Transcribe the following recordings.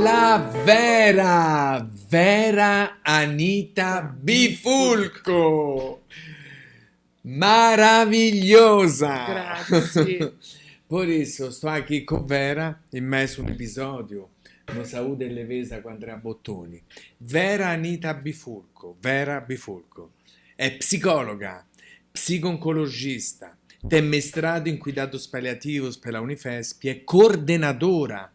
La Vera Anita Bifulco, maravilhosa! Grazie. Por isso, estou aqui com Vera em mais um episódio no Saúde e Leveza com Andrea Bottoni. Vera Anita Bifulco, Vera Bifulco, é psicóloga, psico-oncologista, tem mestrado em cuidados paliativos pela Unifesp, é coordenadora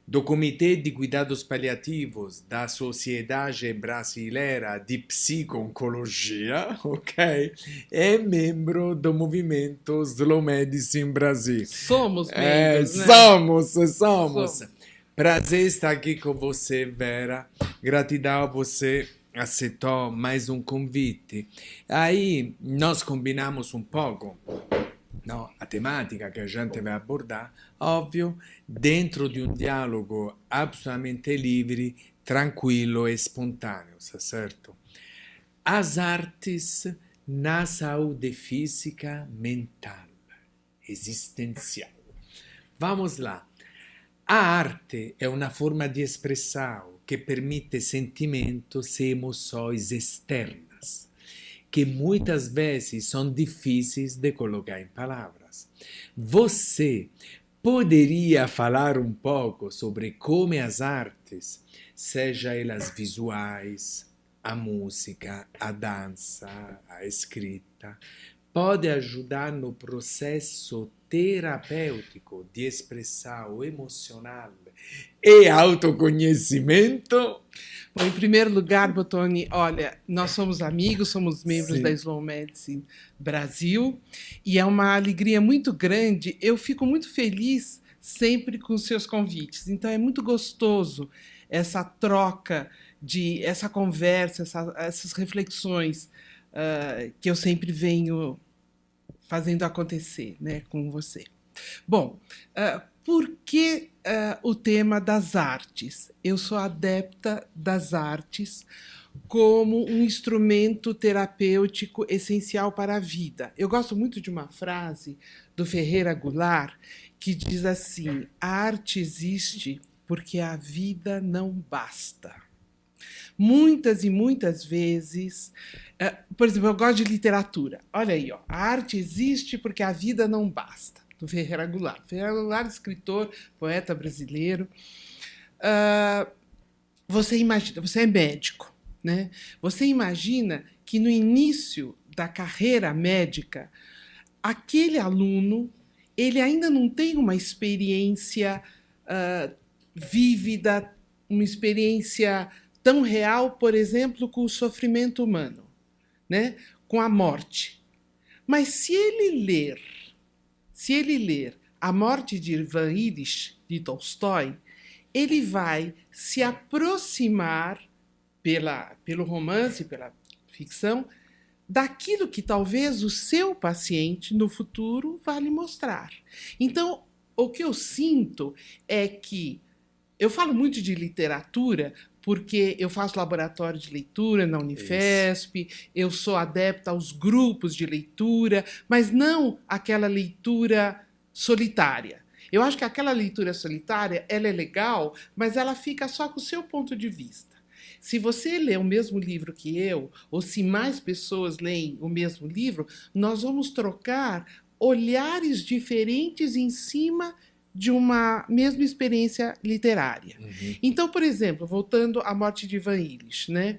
do Comitê de Cuidados Paliativos da Sociedade Brasileira de Psico-Oncologia, ok? É membro do movimento Slow Medicine Brasil. Somos membros, né? Somos. Prazer estar aqui com você, Vera. Gratidão a você aceitou mais um convite. Aí nós combinamos um pouco, no, a temática que a gente vai abordar, óbvio, dentro de um diálogo absolutamente livre, tranquilo e espontâneo, certo? As artes na saúde física, mental, existencial. Vamos lá. A arte é uma forma de expressão que permite sentimentos e emoções externas, que muitas vezes são difíceis de colocar em palavras. Você poderia falar um pouco sobre como as artes, seja elas visuais, a música, a dança, a escrita, pode ajudar no processo terapêutico de expressão emocional e autoconhecimento? Bom, em primeiro lugar, Bottoni, olha, nós somos amigos, somos membros Sim. da Slow Medicine Brasil e é uma alegria muito grande. Eu fico muito feliz sempre com os seus convites. Então é muito gostoso essa troca, essa conversa, essas reflexões que eu sempre venho fazendo acontecer, né, com você. Bom, por que o tema das artes? Eu sou adepta das artes como um instrumento terapêutico essencial para a vida. Eu gosto muito de uma frase do Ferreira Goulart que diz assim: a arte existe porque a vida não basta. Muitas e muitas vezes, por exemplo, eu gosto de literatura. Olha aí, ó, a arte existe porque a vida não basta, do Ferreira Goulart. Ferreira Goulart, escritor, poeta brasileiro. Você imagina, você é médico, né? Você imagina que no início da carreira médica, aquele aluno, ele ainda não tem uma experiência vívida, uma experiência tão real, por exemplo, com o sofrimento humano, né? Com a morte. Mas se ele ler A Morte de Ivan Illich, de Tolstói, ele vai se aproximar, pelo romance, pela ficção, daquilo que talvez o seu paciente, no futuro, vá lhe mostrar. Então, o que eu sinto é que eu falo muito de literatura porque eu faço laboratório de leitura na Unifesp, eu sou adepta aos grupos de leitura, mas não aquela leitura solitária. Eu acho que aquela leitura solitária, ela é legal, mas ela fica só com o seu ponto de vista. Se você lê o mesmo livro que eu, ou se mais pessoas leem o mesmo livro, nós vamos trocar olhares diferentes em cima de uma mesma experiência literária. Uhum. Então, por exemplo, voltando à Morte de Ivan Illich, né?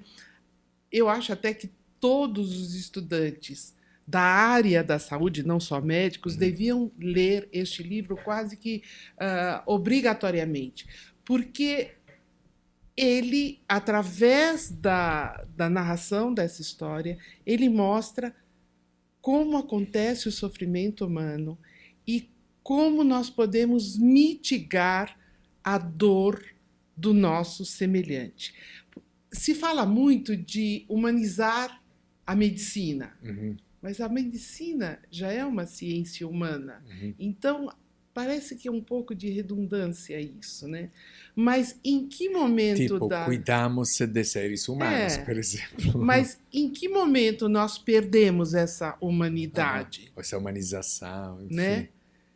Eu acho até que todos os estudantes da área da saúde, não só médicos, deviam ler este livro quase que obrigatoriamente, porque ele, através da narração dessa história, ele mostra como acontece o sofrimento humano e como nós podemos mitigar a dor do nosso semelhante. Se fala muito de humanizar a medicina, mas a medicina já é uma ciência humana. Então, parece que é um pouco de redundância isso, né? Mas em que momento cuidamos de seres humanos, por exemplo. Mas em que momento nós perdemos essa humanidade? Essa humanização, enfim. Né?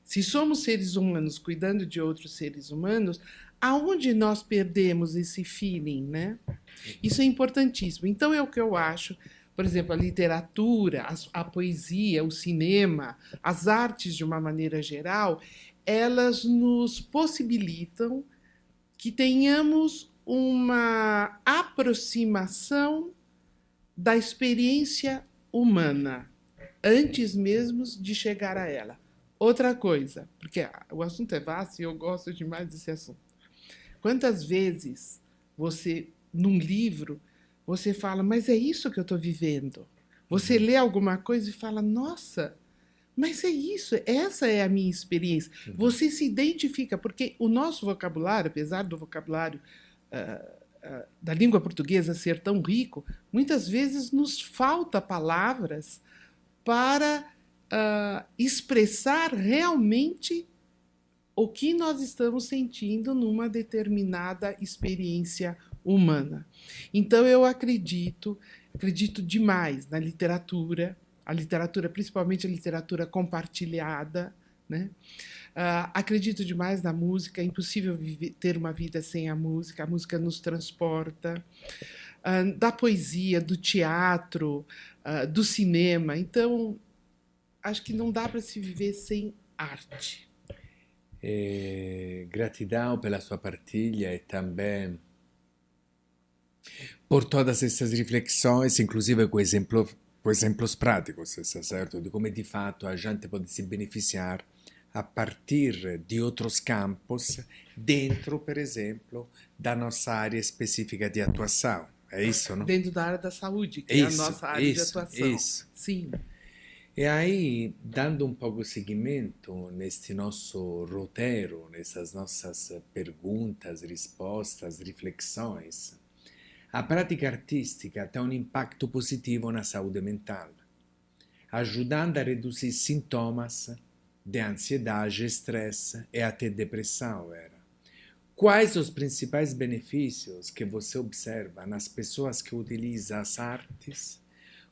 Se somos seres humanos cuidando de outros seres humanos, aonde nós perdemos esse feeling, né? Isso é importantíssimo. Então é o que eu acho, por exemplo, a literatura, a poesia, o cinema, as artes de uma maneira geral, elas nos possibilitam que tenhamos uma aproximação da experiência humana antes mesmo de chegar a ela. Outra coisa, porque o assunto é vasto e eu gosto demais desse assunto. Quantas vezes você, num livro, você fala, mas é isso que eu estou vivendo? Você lê alguma coisa e fala, nossa, mas é isso, essa é a minha experiência. Você se identifica, porque o nosso vocabulário, apesar do vocabulário da língua portuguesa ser tão rico, muitas vezes nos falta palavras para expressar realmente o que nós estamos sentindo numa determinada experiência humana. Então, eu acredito demais na literatura, a literatura, principalmente a literatura compartilhada, né? Acredito demais na música, é impossível ter uma vida sem a música nos transporta, da poesia, do teatro, do cinema. Então, acho que não dá para se viver sem arte. Gratidão pela sua partilha e também por todas essas reflexões, inclusive com exemplos práticos, está certo? De como de fato a gente pode se beneficiar a partir de outros campos dentro, por exemplo, da nossa área específica de atuação. É isso, não? Dentro da área da saúde, que é a nossa área de atuação. Isso. Sim. E aí, dando um pouco seguimento neste nosso roteiro, nessas nossas perguntas, respostas, reflexões, a prática artística tem um impacto positivo na saúde mental, ajudando a reduzir sintomas de ansiedade, estresse e até depressão. Quais os principais benefícios que você observa nas pessoas que utilizam as artes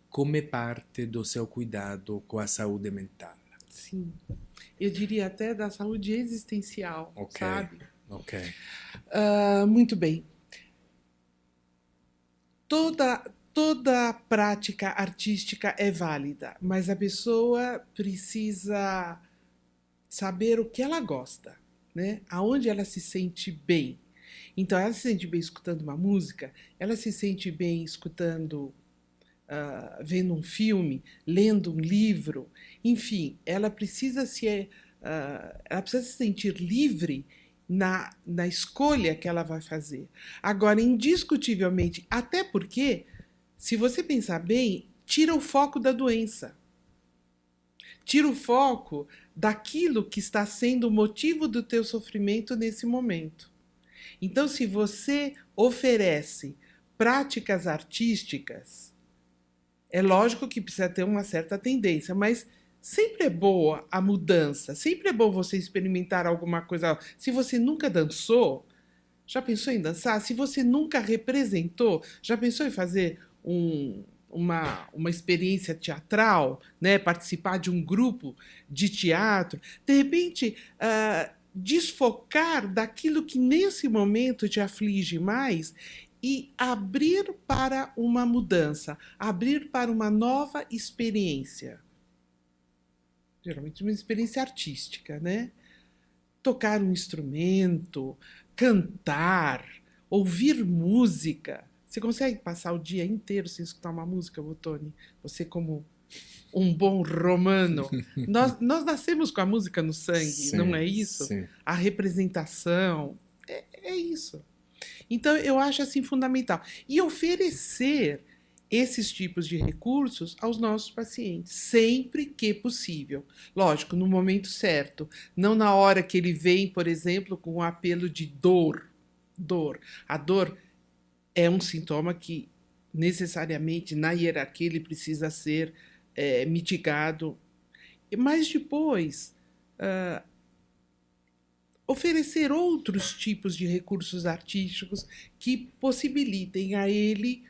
como parte do seu cuidado com a saúde mental? Sim. Eu diria até da saúde existencial, sabe? Ok. Muito bem. Toda prática artística é válida, mas a pessoa precisa saber o que ela gosta, né? Aonde ela se sente bem. Então, ela se sente bem escutando uma música, ela se sente bem escutando, vendo um filme, lendo um livro, enfim, ela precisa se sentir livre na escolha que ela vai fazer. Agora, indiscutivelmente, até porque, se você pensar bem, tira o foco da doença. Tira o foco daquilo que está sendo o motivo do teu sofrimento nesse momento. Então, se você oferece práticas artísticas, é lógico que precisa ter uma certa tendência, mas sempre é boa a mudança, sempre é bom você experimentar alguma coisa. Se você nunca dançou, já pensou em dançar? Se você nunca representou, já pensou em fazer uma experiência teatral, né? Participar de um grupo de teatro? De repente, desfocar daquilo que nesse momento te aflige mais e abrir para uma mudança, abrir para uma nova experiência. Geralmente uma experiência artística, né? Tocar um instrumento, cantar, ouvir música. Você consegue passar o dia inteiro sem escutar uma música, Bottoni? Você como um bom romano. Nós nascemos com a música no sangue, sim, não é isso? Sim. A representação, é isso. Então, eu acho assim fundamental. E oferecer esses tipos de recursos aos nossos pacientes, sempre que possível. Lógico, no momento certo. Não na hora que ele vem, por exemplo, com um apelo de dor. A dor é um sintoma que, necessariamente, na hierarquia, ele precisa ser mitigado. Mas depois, oferecer outros tipos de recursos artísticos que possibilitem a ele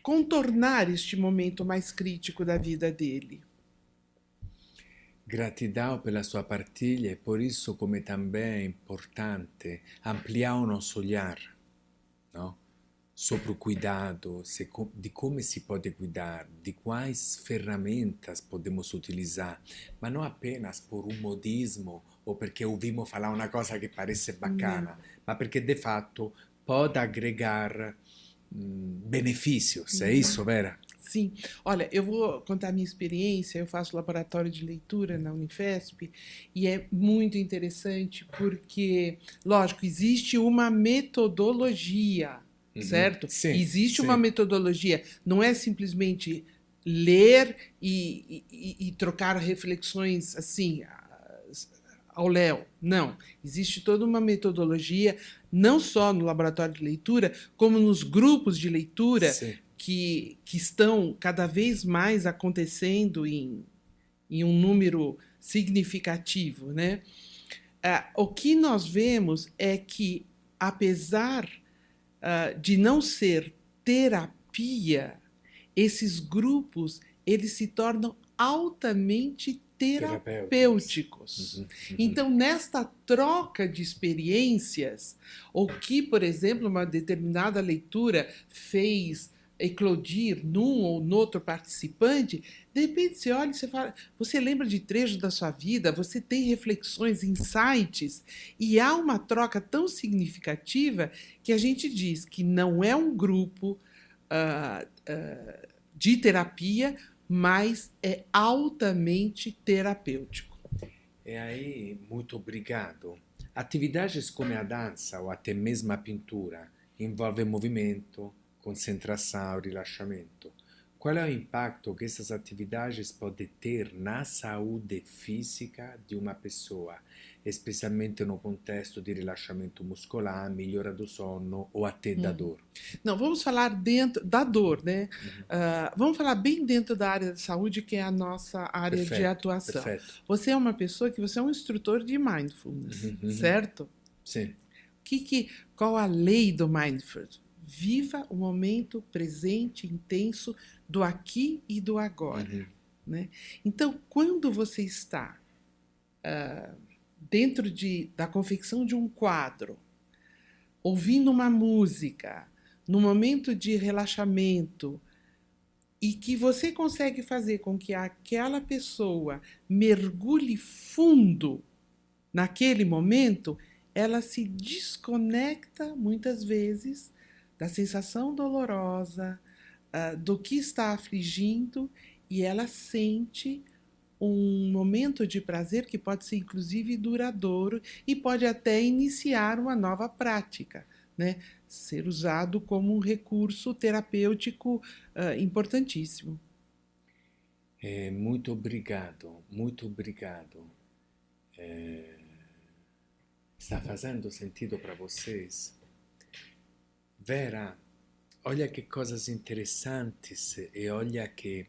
contornar este momento mais crítico da vida dele. Gratidão pela sua partilha e por isso come também é importante ampliar o nosso olhar, no? Sobre o cuidado, de como se pode cuidar, de quais ferramentas podemos utilizar, mas não apenas por um modismo ou porque ouvimos falar uma coisa que parece bacana, mas porque de fato pode agregar benefícios, é isso, Vera? Sim. Olha, eu vou contar a minha experiência. Eu faço laboratório de leitura na Unifesp e é muito interessante porque, lógico, existe uma metodologia, certo? Sim, Existe uma sim. metodologia. Não é simplesmente ler e trocar reflexões assim ao léu. Não. Existe toda uma metodologia, não só no laboratório de leitura, como nos grupos de leitura. Sim. Que estão cada vez mais acontecendo em um número significativo, né? O que nós vemos é que, apesar de não ser terapia, esses grupos eles se tornam altamente terapêuticos. Então, nesta troca de experiências, o que, por exemplo, uma determinada leitura fez eclodir num ou no outro participante, de repente você olha e você fala, você lembra de trechos da sua vida, você tem reflexões, insights, e há uma troca tão significativa que a gente diz que não é um grupo de terapia, mas é altamente terapêutico. E aí, muito obrigado. Atividades como a dança ou até mesmo a pintura envolvem movimento, concentração e relaxamento. Qual é o impacto que essas atividades podem ter na saúde física de uma pessoa, especialmente no contexto de relaxamento muscular, melhora do sono ou até da dor? Não, vamos falar dentro da dor, né? Vamos falar bem dentro da área da saúde, que é a nossa área de atuação. Perfeito. Você é uma pessoa que você é um instrutor de mindfulness, certo? Sim. Qual a lei do mindfulness? Viva o momento presente, intenso, do aqui e do agora. Né? Então, quando você está dentro da confecção de um quadro, ouvindo uma música, no momento de relaxamento, e que você consegue fazer com que aquela pessoa mergulhe fundo naquele momento, ela se desconecta, muitas vezes, da sensação dolorosa, do que está afligindo, e ela sente um momento de prazer que pode ser, inclusive, duradouro e pode até iniciar uma nova prática, né? Ser usado como um recurso terapêutico importantíssimo. Muito obrigado, muito obrigado. Está fazendo sentido para vocês? Vera, olha que coisas interessantes e olha que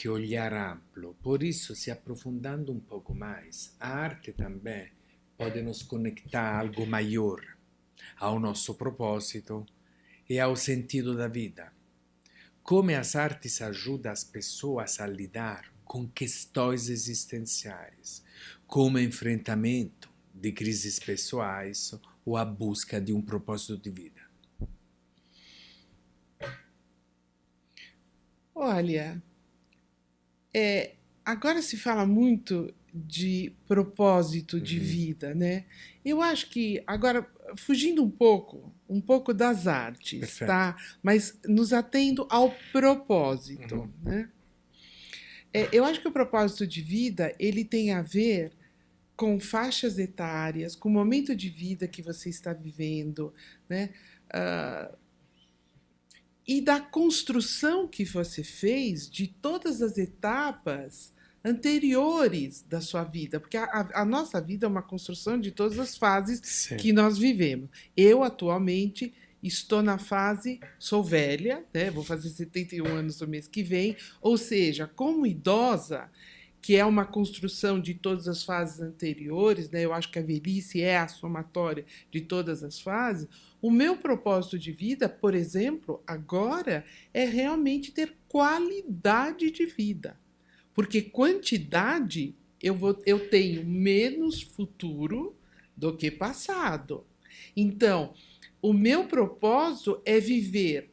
olhar amplo. Por isso, se aprofundando um pouco mais, a arte também pode nos conectar a algo maior, ao nosso propósito e ao sentido da vida. Como as artes ajudam as pessoas a lidar com questões existenciais, como enfrentamento de crises pessoais ou a busca de um propósito de vida. Olha, agora se fala muito de propósito de vida, né? Eu acho que, agora, fugindo um pouco das artes, Perfeito. tá? Mas nos atendo ao propósito, né? Eu acho que o propósito de vida, ele tem a ver com faixas etárias, com o momento de vida que você está vivendo, né? E da construção que você fez de todas as etapas anteriores da sua vida, porque a nossa vida é uma construção de todas as fases Sim. que nós vivemos. Eu, atualmente, estou na fase, sou velha, né? Vou fazer 71 anos no mês que vem, ou seja, como idosa, que é uma construção de todas as fases anteriores, né? Eu acho que a velhice é a somatória de todas as fases. O meu propósito de vida, por exemplo, agora, é realmente ter qualidade de vida. Porque quantidade eu tenho menos futuro do que passado. Então, o meu propósito é viver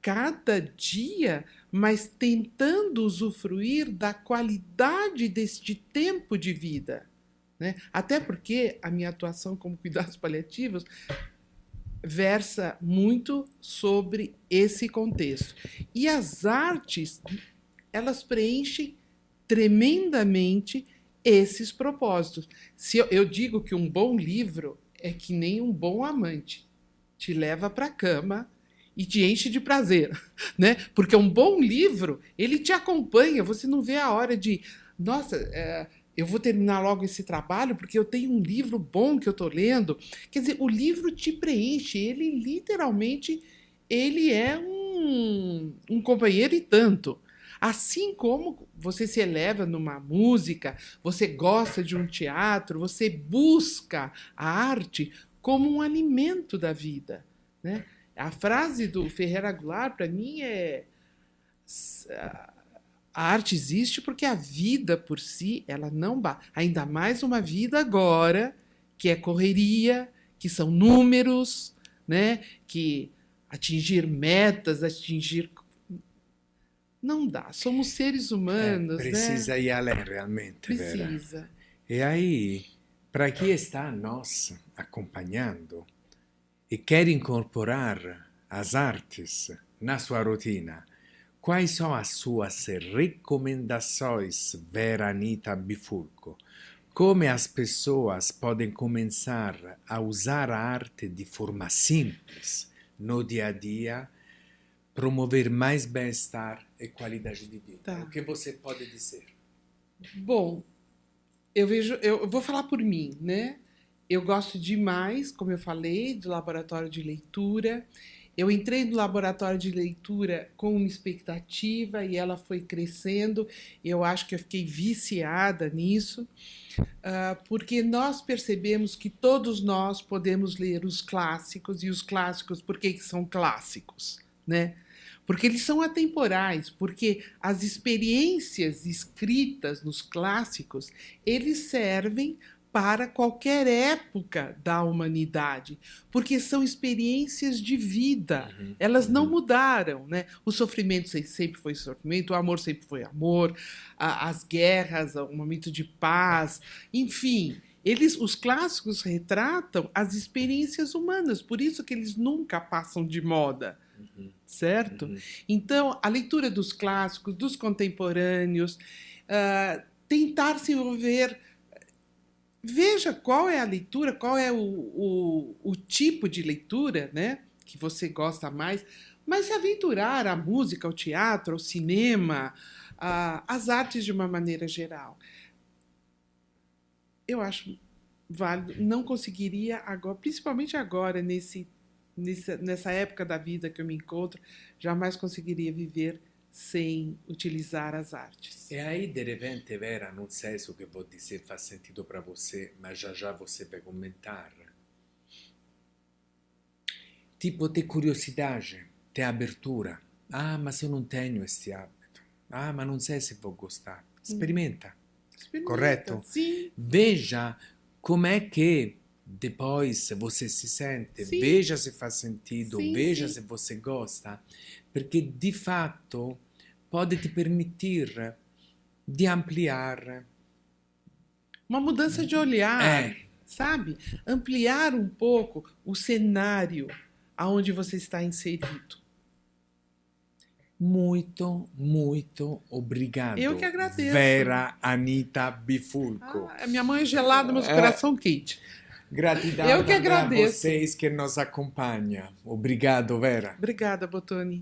cada dia, mas tentando usufruir da qualidade deste tempo de vida, né? Até porque a minha atuação como cuidados paliativos versa muito sobre esse contexto. E as artes, elas preenchem tremendamente esses propósitos. Se eu digo que um bom livro é que nem um bom amante, te leva para a cama e te enche de prazer, né? Porque um bom livro, ele te acompanha, você não vê a hora de, nossa, eu vou terminar logo esse trabalho porque eu tenho um livro bom que eu estou lendo. Quer dizer, o livro te preenche, ele literalmente, ele é um companheiro e tanto. Assim como você se eleva numa música, você gosta de um teatro, você busca a arte como um alimento da vida, né? A frase do Ferreira Goulart, para mim, é: a arte existe porque a vida por si, ela não basta. Ainda mais uma vida agora, que é correria, que são números, né? Que atingir metas, atingir... Não dá. Somos seres humanos, precisa né? ir além, realmente, Vera. Precisa. E aí, para quem está nos acompanhando e quer incorporar as artes na sua rotina, quais são as suas recomendações, Vera Anita Bifurco? Como as pessoas podem começar a usar a arte de forma simples no dia a dia, promover mais bem-estar e qualidade de vida? Tá. O que você pode dizer? Bom, eu vou falar por mim, né? Eu gosto demais, como eu falei, do laboratório de leitura. Eu entrei no laboratório de leitura com uma expectativa e ela foi crescendo. Eu acho que eu fiquei viciada nisso, porque nós percebemos que todos nós podemos ler os clássicos, e os clássicos, por que são clássicos, né? Porque eles são atemporais, porque as experiências escritas nos clássicos, eles servem para qualquer época da humanidade, porque são experiências de vida, elas não mudaram, né? O sofrimento sempre foi sofrimento, o amor sempre foi amor, as guerras, o momento de paz, enfim, os clássicos retratam as experiências humanas, por isso que eles nunca passam de moda. Certo? Então, a leitura dos clássicos, dos contemporâneos, tentar se envolver. Veja qual é a leitura, qual é o tipo de leitura, né, que você gosta mais, mas se aventurar à música, ao teatro, ao cinema, às artes de uma maneira geral. Eu acho válido, não conseguiria agora, principalmente agora, nessa época da vida que eu me encontro, jamais conseguiria viver sem utilizar as artes. E aí, de repente, Vera, não sei se o que vou dizer faz sentido para você, mas já você vai comentar. Tipo, ter curiosidade, ter abertura. Ah, mas eu não tenho este hábito. Ah, mas não sei se vou gostar. Experimenta. Correto? Sim. Veja como é que depois você se sente, sim. Veja se faz sentido, sim, veja sim. se você gosta, perché di fatto pode te permitir de ampliar. Uma mudança de olhar, sabe? Ampliar um pouco o cenário aonde você está inserido. Muito, muito obrigado. Eu que agradeço. Vera Anita Bifurco. A minha mãe é gelada, mas o coração quente. Gratidão Eu que a agradeço. vocês que nos acompanham. Obrigado, Vera. Obrigada, Bottoni.